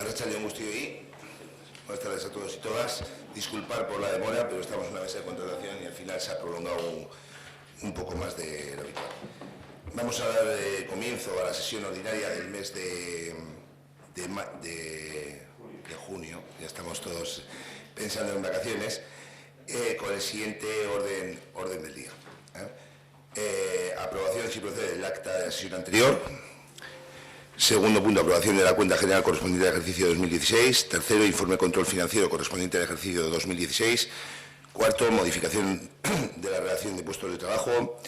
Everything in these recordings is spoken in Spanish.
Arratsalde on guztioi. Buenas tardes a todos y todas. Disculpar por la demora, pero estamos en una mesa de contratación y al final se ha prolongado un poco más de lo habitual. Vamos a dar comienzo a la sesión ordinaria del mes de junio. Ya estamos todos pensando en vacaciones, con el siguiente orden del día. Aprobación, si procede, del acta de la sesión anterior. Segundo punto, aprobación de la cuenta general correspondiente al ejercicio 2016. Tercero, informe de control financiero correspondiente al ejercicio 2016. Cuarto, modificación de la relación de puestos de trabajo.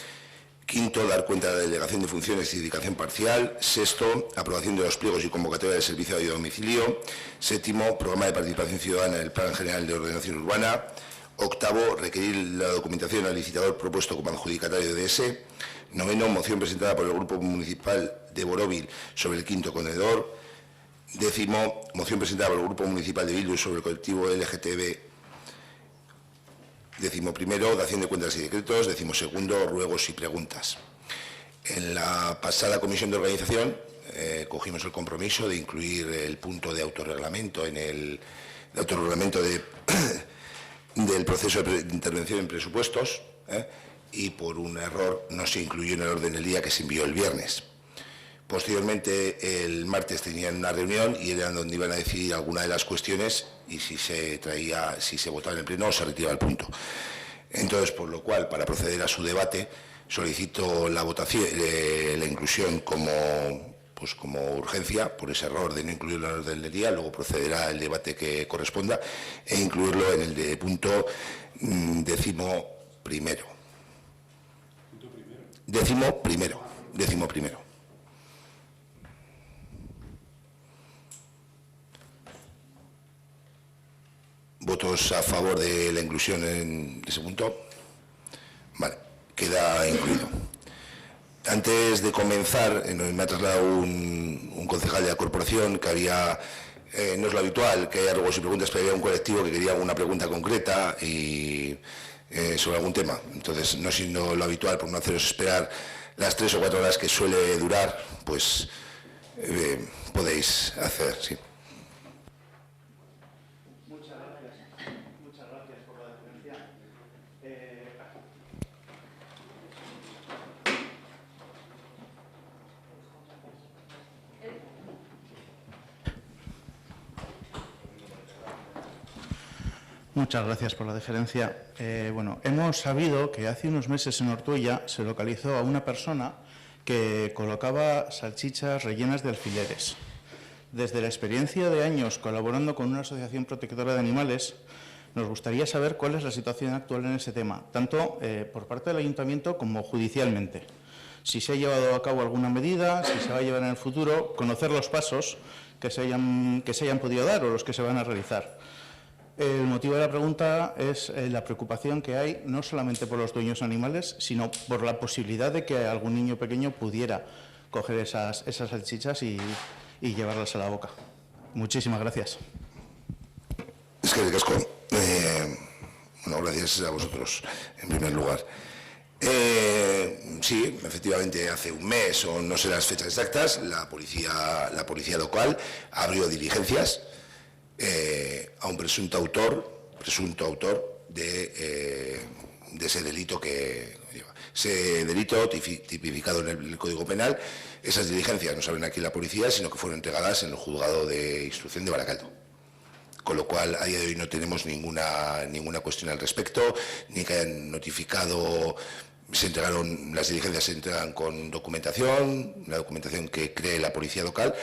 Quinto, dar cuenta de la delegación de funciones y dedicación parcial. Sexto, aprobación de los pliegos y convocatoria de servicio de ayuda a domicilio. Séptimo, programa de participación ciudadana en el Plan General de Ordenación Urbana. Octavo, requerir la documentación al licitador propuesto como adjudicatario de ese. Noveno, moción presentada por el Grupo Municipal de Borovil sobre el quinto contenedor. Décimo, moción presentada por el Grupo Municipal de Bildu sobre el colectivo LGTB. Décimo primero, dación de cuentas y decretos. Décimo segundo, ruegos y preguntas. En la pasada comisión de organización cogimos el compromiso de incluir el punto de autorreglamento en el del proceso de intervención en presupuestos, y por un error no se incluyó en el orden del día que se envió el viernes. Posteriormente, el martes tenían una reunión y era donde iban a decidir alguna de las cuestiones y si se votaba en el pleno o se retiraba el punto. Entonces, por lo cual, para proceder a su debate, solicito la votación, la inclusión como urgencia, por ese error de no incluirlo en el orden del día. Luego procederá el debate que corresponda e incluirlo en el punto décimo primero. ¿Votos a favor de la inclusión en ese punto? Vale, queda incluido. Antes de comenzar, me ha trasladado un concejal de la corporación que había, no es lo habitual que haya ruegos y preguntas, pero había un colectivo que quería alguna pregunta concreta y sobre algún tema. Entonces, no siendo lo habitual, por no haceros esperar las 3 o 4 horas que suele durar, pues podéis hacer, sí. Muchas gracias por la deferencia. Muchas gracias por la deferencia. Hemos sabido que hace unos meses en Ortuella se localizó a una persona que colocaba salchichas rellenas de alfileres. Desde la experiencia de años colaborando con una asociación protectora de animales, nos gustaría saber cuál es la situación actual en ese tema, tanto por parte del Ayuntamiento como judicialmente. Si se ha llevado a cabo alguna medida, si se va a llevar en el futuro, conocer los pasos que se hayan podido dar o los que se van a realizar. El motivo de la pregunta es la preocupación que hay no solamente por los dueños animales, sino por la posibilidad de que algún niño pequeño pudiera coger esas salchichas y llevarlas a la boca. Muchísimas gracias. Es que ricasco. Gracias a vosotros, en primer lugar. Sí, efectivamente, hace un mes, o no sé las fechas exactas, la policía local abrió diligencias a un presunto autor de ese delito que lleva. Ese delito tipificado en el Código Penal. Esas diligencias no se abren aquí en la policía, sino que fueron entregadas en el juzgado de instrucción de Baracaldo. Con lo cual, a día de hoy no tenemos ninguna cuestión al respecto, ni que hayan notificado. Las diligencias se entregan con documentación, la documentación que cree la policía local,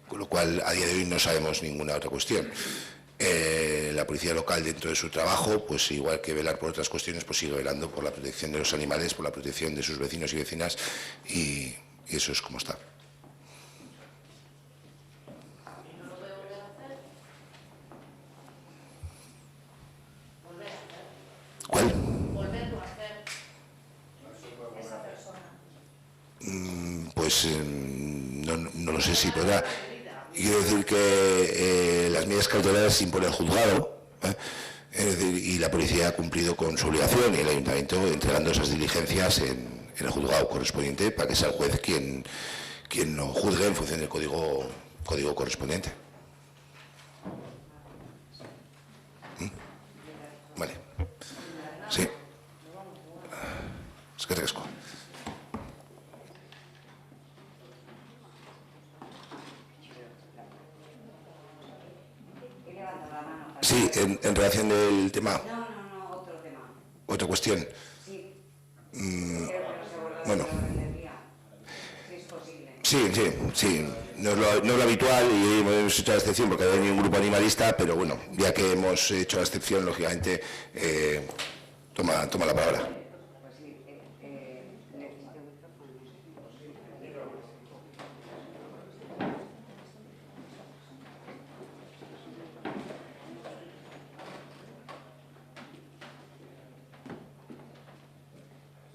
con lo cual a día de hoy no sabemos ninguna otra cuestión. La policía local, dentro de su trabajo, pues igual que velar por otras cuestiones, pues sigue velando por la protección de los animales, por la protección de sus vecinos y vecinas, y eso es como está. ¿Cuál? Volverlo a hacer esa persona. Pues no lo sé si podrá. Quiero decir que las medidas cautelares se impone el juzgado, es decir, y la policía ha cumplido con su obligación y el ayuntamiento entregando esas diligencias en el juzgado correspondiente para que sea el juez quien lo juzgue en función del código correspondiente. Eskerrik asko. Sí, en relación del tema. No, otro tema. Otra cuestión. Sí. Bueno. Si es posible. Sí. No es lo habitual y hemos hecho la excepción porque no hay ningún grupo animalista, pero bueno, ya que hemos hecho la excepción, lógicamente, toma la palabra. Pues sí, necesito micrófono.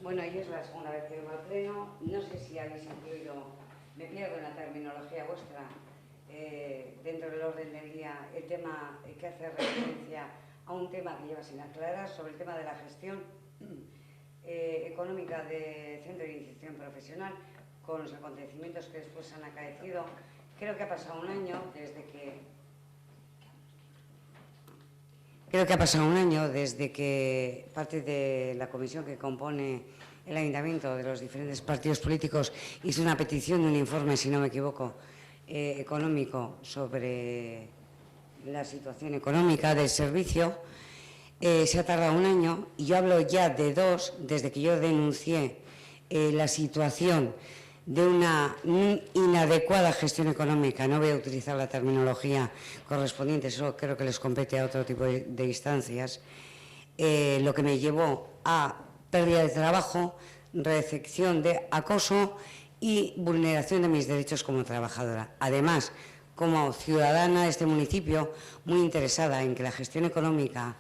Bueno, y es la segunda vez que vengo al pleno. No sé si habéis incluido, me pierdo en la terminología vuestra, dentro del orden del día, el tema que hace referencia a un tema que lleva sin aclarar sobre el tema de la gestión económica de centro de iniciación profesional con los acontecimientos que después han acaecido. Creo que ha pasado un año desde que parte de la comisión que compone el Ayuntamiento de los diferentes partidos políticos hizo una petición de un informe, si no me equivoco, económico sobre la situación económica del servicio. Se ha tardado un año y yo hablo ya de 2, desde que yo denuncié la situación de una inadecuada gestión económica. No voy a utilizar la terminología correspondiente, eso creo que les compete a otro tipo de instancias, lo que me llevó a pérdida de trabajo, recepción de acoso y vulneración de mis derechos como trabajadora. Además, como ciudadana de este municipio, muy interesada en que la gestión económica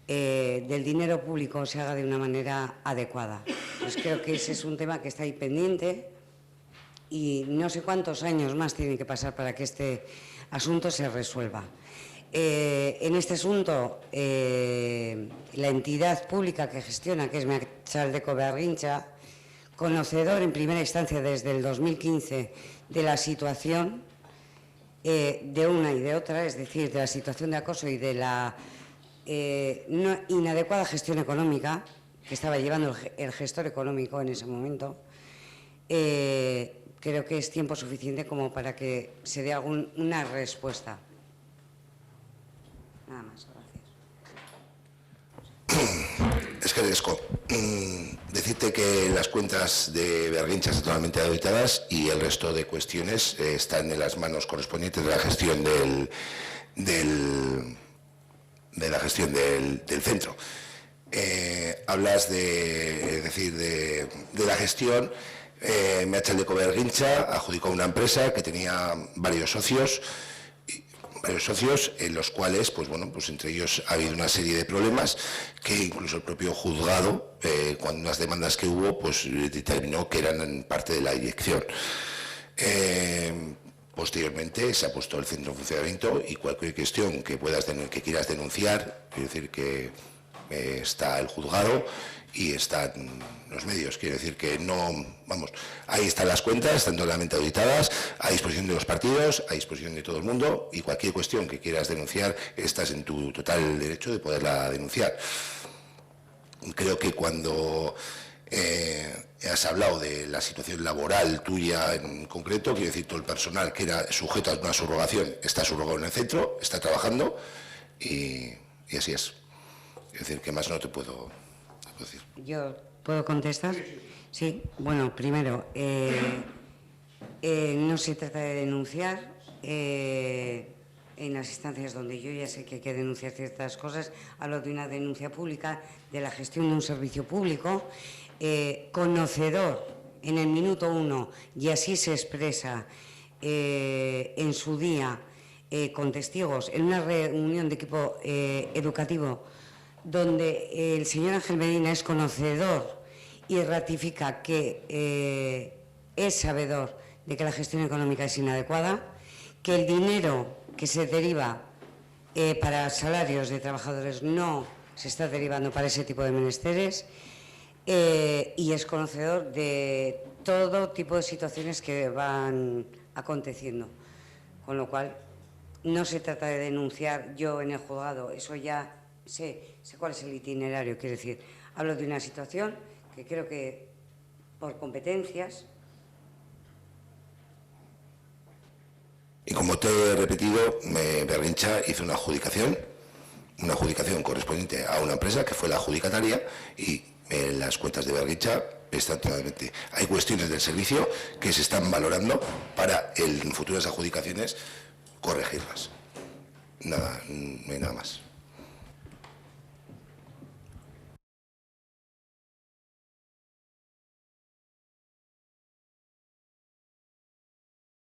del dinero público se haga de una manera adecuada. Pues creo que ese es un tema que está ahí pendiente y no sé cuántos años más tienen que pasar para que este asunto se resuelva. En este asunto, la entidad pública que gestiona, que es Meatzaldeko Behargintza, conocedor en primera instancia desde el 2015 de la situación de una y de otra, es decir, de la situación de acoso y de la inadecuada gestión económica que estaba llevando el gestor económico en ese momento, creo que es tiempo suficiente como para que se dé una respuesta. Nada más, gracias. Eskerrik asko. Decirte que las cuentas de Behargintza están totalmente auditadas y el resto de cuestiones están en las manos correspondientes de la gestión del centro. Hablas de la gestión. Meatzaldeko Behargintza adjudicó a una empresa que tenía varios socios en los cuales, pues bueno, pues entre ellos ha habido una serie de problemas que incluso el propio juzgado, cuando unas demandas que hubo, pues determinó que eran parte de la dirección. Posteriormente se ha puesto el centro en funcionamiento y cualquier cuestión que quieras denunciar, es decir, que está el juzgado y están los medios. Quiero decir que no, vamos, ahí están las cuentas, están totalmente auditadas, a disposición de los partidos, a disposición de todo el mundo, y cualquier cuestión que quieras denunciar, estás en tu total derecho de poderla denunciar. Creo que cuando has hablado de la situación laboral tuya en concreto, quiero decir, todo el personal que era sujeto a una subrogación está subrogado en el centro, está trabajando y así es. Es decir, ¿qué más no te puedo decir? ¿Yo puedo contestar? Sí. Bueno, primero, no se trata de denunciar. En las instancias donde yo ya sé que hay que denunciar ciertas cosas, hablo de una denuncia pública de la gestión de un servicio público, conocedor en el minuto 1, y así se expresa en su día con testigos en una reunión de equipo educativo donde el señor Ángel Medina es conocedor y ratifica que es sabedor de que la gestión económica es inadecuada, que el dinero que se deriva para salarios de trabajadores no se está derivando para ese tipo de menesteres, y es conocedor de todo tipo de situaciones que van aconteciendo, con lo cual no se trata de denunciar yo en el juzgado, eso ya sé cuál es el itinerario, quiero decir, hablo de una situación que creo que por competencias. Y como te he repetido, Berrincha hizo una adjudicación correspondiente a una empresa que fue la adjudicataria, y en las cuentas de Berrincha están totalmente. Hay cuestiones del servicio que se están valorando para en futuras adjudicaciones corregirlas. Nada, no hay nada más.